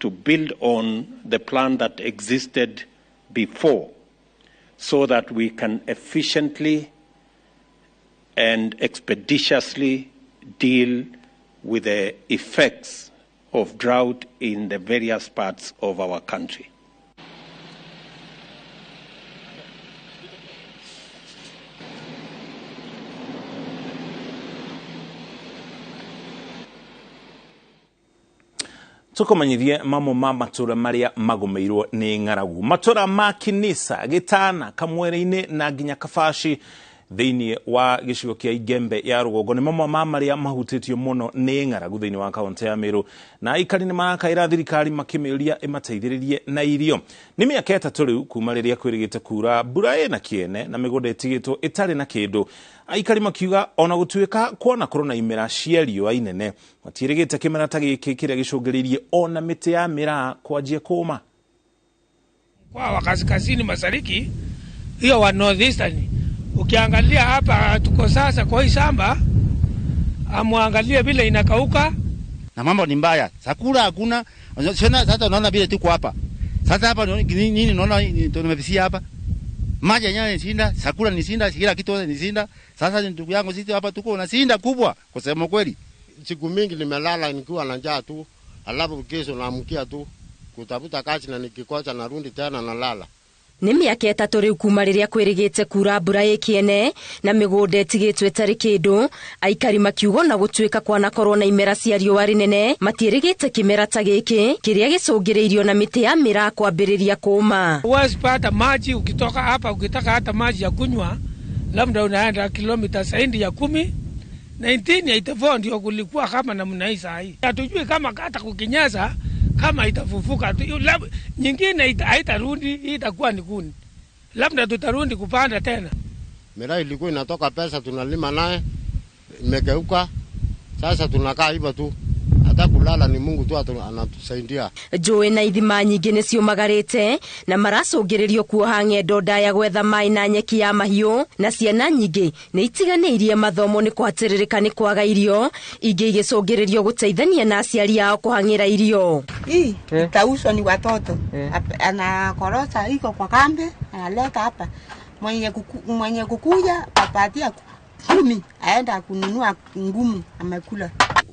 to build on the plan that existed before so that we can efficiently and expeditiously deal with the effects of drought in the various parts of our country. Tukomanyithie mamo ma matura maria magomeirwo ni ng'aragu. Matura ma Kinisa, Gitana, Kamwere-ini na nginya Kabashi thiini wa gicigo kia Igembe ya Rugongo ni mamo ma maria mahutitio muno ni ng'aragu thiini wa kaunti ya Meru, na aikari ni marakaira thirikari makimiuria imateithiririe na irio. Ni miaka itatu riu kuma riria kwirigite kura mbura ina kiene na migunda itigitwo itari na kindu. Aikari makiuga ona gutuika kuona korona imera cia riua inene matirigite kimera ta giki kiria gicungiririe ona miti ya miraa kwanjia kuma. Kwa wakaskazini mashariki hiyo wa northeastern, ukiangalia hapa tuko sasa kwa hii shamba, amwangalie vile inakauka na mambo ni mbaya. Sakura hakuna. Sasa unaona vile tuko hapa. Sasa hapa nini unaona tumefisia hapa? Maji yenyewe ni sinda, sakura ni sinda, kila kitu ni sinda. Sasa ndugu yangu sisi hapa tuko na sinda kubwa kwa sababu kweli. Siku mingi nimelala nikiwa na njaa tu, alafu kesho naamkia tu kutafuta kazi na nikikosa narudi tena nalala. Ni miaka itatu riu kuma riria kwirigite kura mbura ikiene na migunda itigitwe itari kindu. Aikari makiuga na gutuika kwana korona imera cia riua rinene matirigite kimera ta giki kiria gicungiriirio na miti ya miraa kwambiriria kuma. Wasipata maji, ukitoka hapa ukitaka hata maji ya kunywa labda unaenda kilomita zaidi ya 10. 1984 ndio kulikuwa kama namna hii saa hii. Hatujui kama hata kukinyesha kama itafufuka tu, nyingine haitarudi, itakuwa ni kuni. Labda tutarudi kupanda tena. Miraa ilikuwa inatoka pesa tunalima naye, imegeuka. Sasa tunakaa hivyo tu. Hata kulala ni Mungu tu anatusaidia. Joe na ithima nyingi ni ciumagarite na maracungiririo kuoha ng'endo ndaya gwetha mai na nyeki ya mahiu, na ciana nyingi ni itiganiirie mathomo ni kwatiririka ni kwaga irio, ingi igicungiririo guteithania na aciari ao kuhangira irio. Hii itauzwa ni watoto. Anakorosa iko kwa kambi, analeta hapa. Mwenye kukuja apatia 10 aenda kununua ngumu amekula.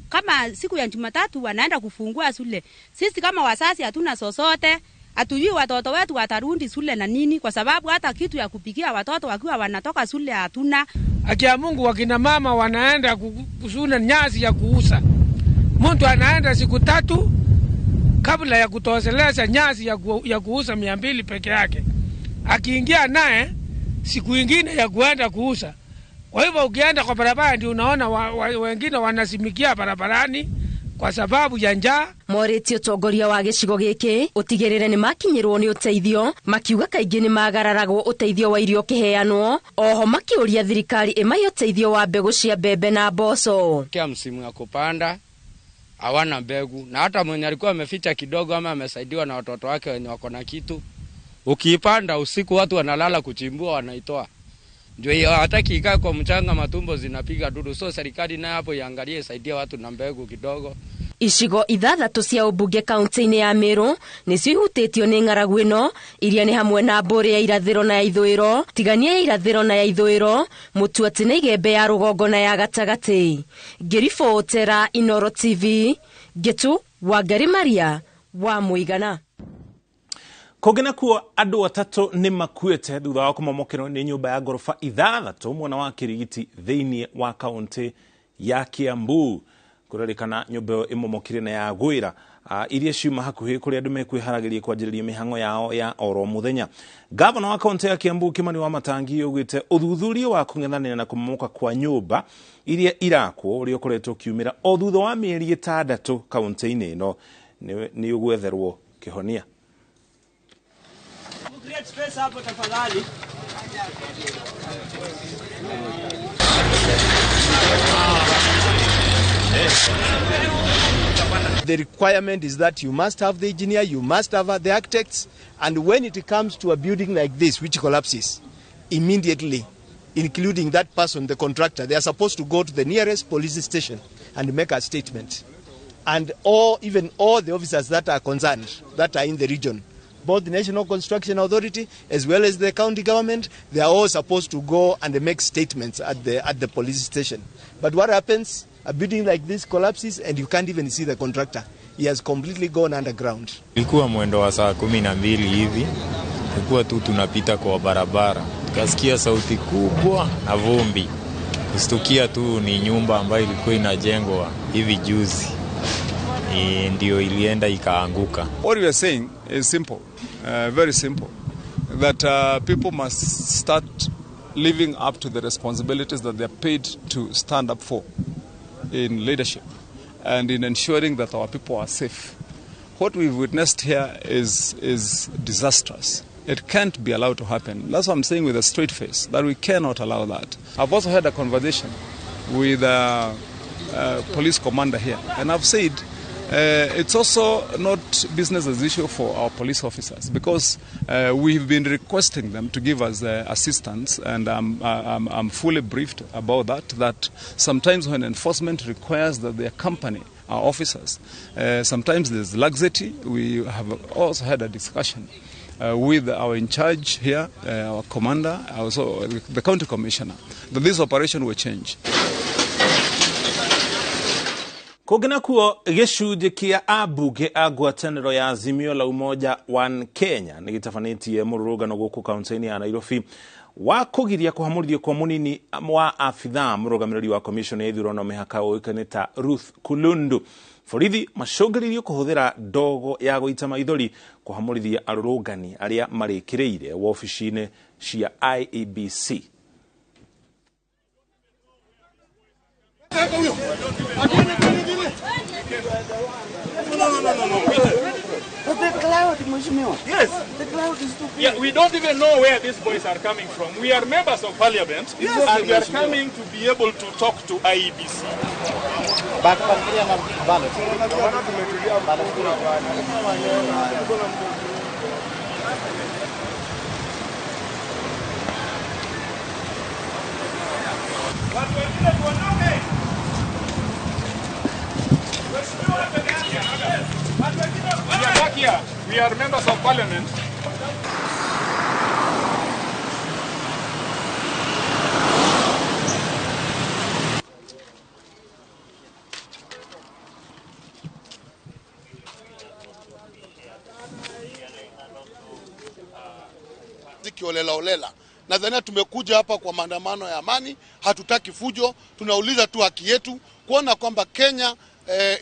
Kama siku ya Jumatatu wanaenda kufungua shule, sisi kama wazazi hatuna sosote, hatujui watoto wetu watarundi shule na nini, kwa sababu hata kitu ya kupikia watoto wakiwa wanatoka shule hatuna. Akia Mungu wakina mama wanaenda kusuna nyasi ya kuuza. Mtu anaenda siku 3 kabla ya kutosheleza nyasi ya kuuza 200 peke yake. Akiingia naye siku nyingine ya kuenda kuuza. Kwa hivyo ukienda kwa barabara ndio unaona wengine wanasimikia barabarani kwa sababu ya njaa. Moreti utongoria wa gicigo giki utigirire ni makinyirwo ni uteithio, makiuga kaingi ni magararagwo uteithio wa irio kiheanwo. Oho makiuria thirikari imayo uteithio wa mbegu cia mbembe na mboco. Kia msimu ya kupanda hawana mbegu, na hata mwenye alikuwa ameficha kidogo ama amesaidiwa na watoto wake wenye wako na kitu, ukiipanda usiku watu wanalala kuchimbua wanaitoa. Ndio hiyo hataki ikae kwa mchanga, matumbo zinapiga dudu. So serikali nayo hapo iangalie isaidia watu na mbegu kidogo. Icigo ithathatu cia ubunge kaunti-ini ya Meru nicio ihutitio ni ng'aragu ino, iria ni hamwe na Mburi ya irathiro na ya ithwiro, Tigania ya irathiro na ya ithwiro, Mutuati na Igembe ya Rugongo na ya gatagati. Ngiribotera INooro TV, Getu Wangari Maria wa Muigana. Kogena kuo andu atatu ni makuite thutha wa kumomokero ni nyumba ya gorofa ithathatu mwena wa Kirigiti thiini wa kaunti ya Kiambu. Kurerikana nyumba imomokire na ya gwira iria ciuma hakuhi kuri andu mekwiharagiria kwanjiriria mihango yao ya oro muthenya. Gavana wa kaunti ya Kiambu Kimani wa Matangi ugite uthuthuria wa kung'ethanira na kumomoka kwa nyumba iria irakwo uri ukoretwo kiumira o thutha wa mieri 6 kaunti-ini ino ni ugwetherwo kihonia. The requirement is that you must have the engineer, you must have the architects, and when it comes to a building like this which collapses, immediately, including that person, the contractor, they are supposed to go to the nearest police station and make a statement. and even all the officers that are concerned, that are in the region. Both the National Construction Authority as well as the county government, they are all supposed to go and make statements at the police station. But what happens? A building like this collapses and you can't even see the contractor. He has completely gone underground. Ilikuwa mwendo wa saa 12 hivi. Tulikuwa tu tunapita kwa barabara. Tukasikia sauti kubwa na vumbi. Kustukia tu ni nyumba ambayo ilikuwa inajengwa hivi juzi. Ndio ilienda ikaanguka. What we are saying is simple, very simple, that people must start living up to the responsibilities that they are paid to stand up for in leadership and in ensuring that our people are safe. What we've witnessed here is disastrous. It can't be allowed to happen. That's what I'm saying with a straight face, that we cannot allow that. I've also had a conversation with a police commander here, and I've said it's also not business as usual for our police officers, because we've been requesting them to give us assistance, and I'm fully briefed about that sometimes when enforcement requires that they accompany our officers, sometimes there's laxity. We have also had a discussion with our in charge here, our commander, also the county commissioner, that this operation will change. Kogena kuo gĩcunjĩ kĩa ambunge a ngwatanĩro ya Azimio la Umoja One Kenya nĩ gĩtabanĩtie mũrũrũngano gũkũ kaunti-inĩ ya Nairobi wa kũgiria kũhamũrithio kwa mũnini wa abithaa mũrũgamĩrĩri wa commission ya ithurano mĩhaka ũĩkaine ta Ruth Kulundu. Borithi macũngĩrĩirio kũhũthĩra ndogo ya gũita maithori kũhamũrithia arũrũngani arĩa marĩkĩrĩire wobici-inĩ cia IEBC. The cloud, yes. The cloud is too big. Yeah, we don't even know where these boys are coming from. We are members of parliament, yes, and we are coming to be able to talk to IEBC. We are back here. We are members of parliament. Olela. Nadhani tumekuja hapa kwa maandamano ya amani, hatutaki fujo, tunauliza tu haki yetu kuona kwamba Kenya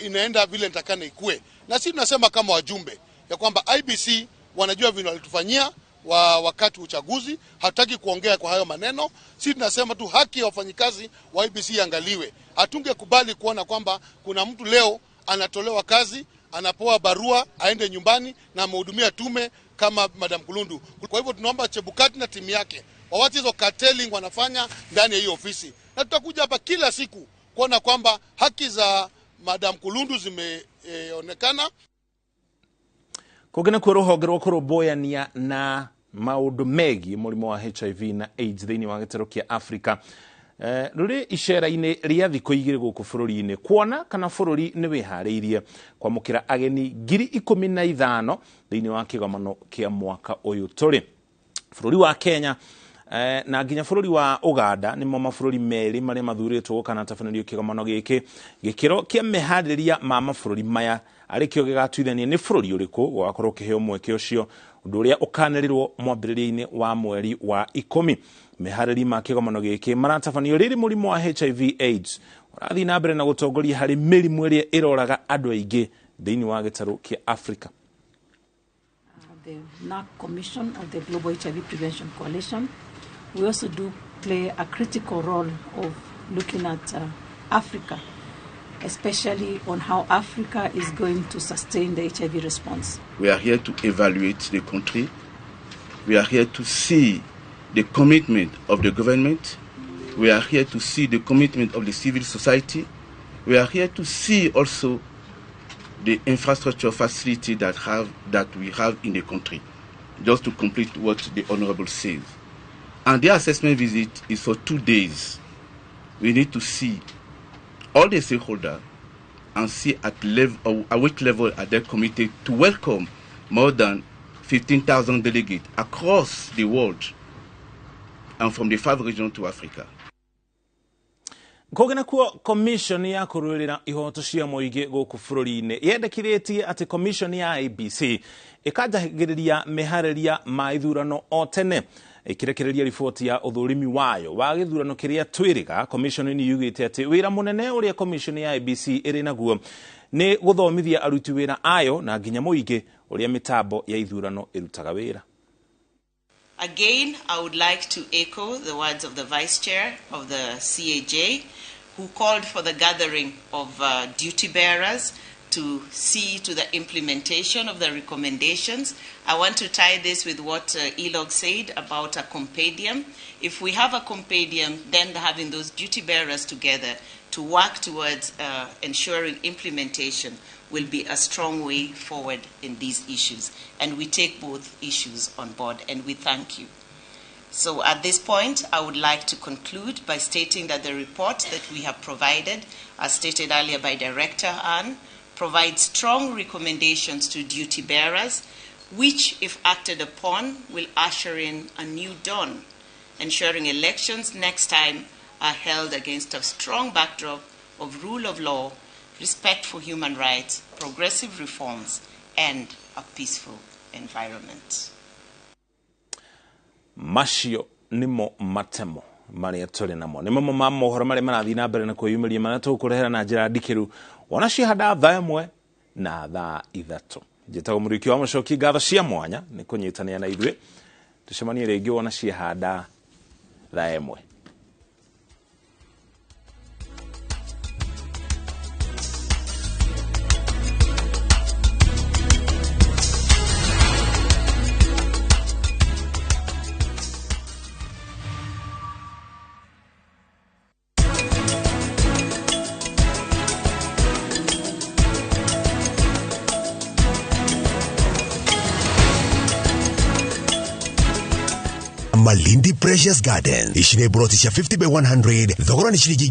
inaenda vile nitakana ikue. Na sisi tunasema kama wajumbe ya kwamba IBC wanajua vile walitufanyia wakati uchaguzi, hatutaki kuongea kwa hayo maneno. Sisi tunasema tu haki ya wafanyikazi wa IBC iangaliwe. Hatungekubali kuona kwamba kuna mtu leo anatolewa kazi, anapewa barua aende nyumbani na amehudumia tume kama Madam Kulundu. Kwa hivyo tunaomba Chebukati na timu yake wawache hizo carteling wanafanya ndani ya hiyo ofisi. Na tutakuja hapa kila siku kuona kwamba haki za Madam Kulundu zimeonekana. Kogena kwa rũhonge rwa kũrũmbũyania na maũndũ megiĩ mũrimũ wa HIV na AIDS thĩinĩ wa gĩtarũ kĩa Africa rũrĩ icera-inĩ rĩa thikũ igĩrĩ gũkũ bũrũri-inĩ kuona kana bũrũri nĩ wĩharĩirie kwamũkĩra ageni 15,000 thĩinĩ wa kĩgomano kĩa mwaka ũyũ tũrĩ. Bũrũri wa Kenya na nginya bũrũri wa Uganda nĩmo mabũrũri merĩ marĩa mathurĩtwo gũkana tabanĩrio kĩgomano gĩkĩ. Gĩkĩro kĩa meharĩria ma mabũrũri maya arĩkĩo gĩgatuithania nĩ bũrũri ũrĩkũ gũgakorwo kĩheo mweke ũcio, ũndũ ũrĩa ũkanĩrĩrwo mwambĩrĩrio-inĩ wa mweri wa 10. Meharĩri ma kĩgomano gĩkĩ maratabanio rĩrĩ mũrimũ wa HIV AIDS ũrathiĩ na mbere na gũtongoria harĩ mĩrimũ ĩrĩa ĩroraga andũ aingĩ thĩinĩ wa gĩtarũ kĩa Africa. The NAC Commission of the Global HIV Prevention Coalition, we also do play a critical role of looking at Africa, especially on how Africa is going to sustain the HIV response. We are here to evaluate the country. We are here to see the commitment of the government. We are here to see the commitment of the civil society. We are here to see also the infrastructure facility that we have in the country, just to complete what the Honorable says. And the assessment visit is for 2 days. We need to see all the stakeholders ainsi à which level are they committed to welcome more than 15,000 delegates across the world and from the 5 regions to Africa. Kogena kuo commission ya kurulira ihoto cia moige goku bururi-ini yendekiritie ati commission ya ABC ikajagiriria mehariria ma ithurano o tene ikirekereria riboti ya uthurimi wayo wa githurano kiria twiriga. Commission ni yugite ati wira munene uria commission ya ABC iri naguo ni guthomithia aruti wira ayo na nginya moige uria mitambo ya ithurano irutaga wira. Again, I would like to echo the words of the Vice Chair of the CAJ, who called for the gathering of duty bearers to see to the implementation of the recommendations. I want to tie this with what Elog said about a compendium. If we have a compendium, then having those duty bearers together to work towards ensuring implementation will be a strong way forward in these issues. And we take both issues on board, and we thank you. So at this point, I would like to conclude by stating that the report that we have provided, as stated earlier by Director Ann, provides strong recommendations to duty bearers, which, if acted upon, will usher in a new dawn, ensuring elections next time are held against a strong backdrop of rule of law, respect for human rights, progressive reforms, and a peaceful environment. Macio nimo matemo maria tuli namo nimo mohoro maria marathi na mbere na kwiyumiria mana tukurehera na njira ndikiru wanacio hada thaa imwe na thaa ithatu. Njitago muriki wa Mucoki, ngatho cia mwanya ni kunyitania na ithuĩ tucemanie ringi wanacio hada thaa imwe. Malindi Precious Garden ishine broti cha 50 by 100 dhogora ni shilingi